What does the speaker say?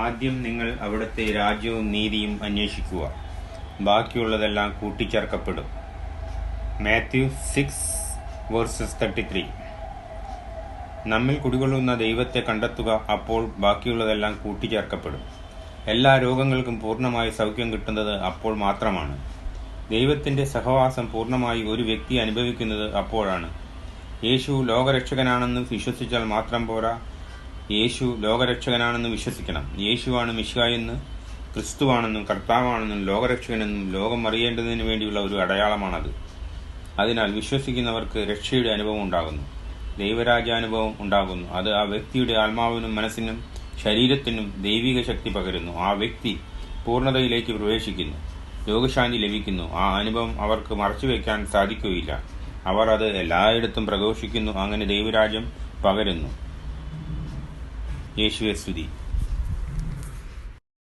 ആദ്യം നിങ്ങൾ അവിടുത്തെ രാജ്യവും നീതിയും അന്വേഷിക്കുക, ബാക്കിയുള്ളതെല്ലാം കൂട്ടിച്ചേർക്കപ്പെടും. മാത്യു 6:33. നമ്മിൽ കുടികൊള്ളുന്ന ദൈവത്തെ കണ്ടെത്തുക, അപ്പോൾ ബാക്കിയുള്ളതെല്ലാം കൂട്ടിച്ചേർക്കപ്പെടും. എല്ലാ രോഗങ്ങൾക്കും പൂർണ്ണമായി സൗഖ്യം കിട്ടുന്നത് അപ്പോൾ മാത്രമാണ്. ദൈവത്തിന്റെ സഹവാസം പൂർണ്ണമായി ഒരു വ്യക്തി അനുഭവിക്കുന്നത് അപ്പോഴാണ്. യേശു ലോകരക്ഷകനാണെന്ന് വിശ്വസിച്ചാൽ മാത്രം പോരാ, യേശു ലോകരക്ഷകനാണെന്ന് വിശ്വസിക്കണം. യേശുവാണ് മിശിഹായെന്ന്, ക്രിസ്തുവാണെന്നും കർത്താവാണെന്നും ലോകരക്ഷകനെന്നും ലോകം അറിയേണ്ടതിനു വേണ്ടിയുള്ള ഒരു അടയാളമാണത്. അതിനാൽ വിശ്വസിക്കുന്നവർക്ക് രക്ഷയുടെ അനുഭവം ഉണ്ടാകുന്നു, ദൈവരാജ്യാനുഭവം ഉണ്ടാകുന്നു. അത് ആ വ്യക്തിയുടെ ആത്മാവിനും മനസ്സിനും ശരീരത്തിനും ദൈവിക ശക്തി പകരുന്നു. ആ വ്യക്തി പൂർണ്ണതയിലേക്ക് പ്രവേശിക്കുന്നു, രോഗശാന്തി ലഭിക്കുന്നു. ആ അനുഭവം അവർക്ക് മറച്ചുവെക്കാൻ സാധിക്കുകയില്ല. അവർ അത് എല്ലായിടത്തും പ്രഘോഷിക്കുന്നു. അങ്ങനെ ദൈവരാജ്യം പകരുന്നു. യേശുവേ സ്തുതി.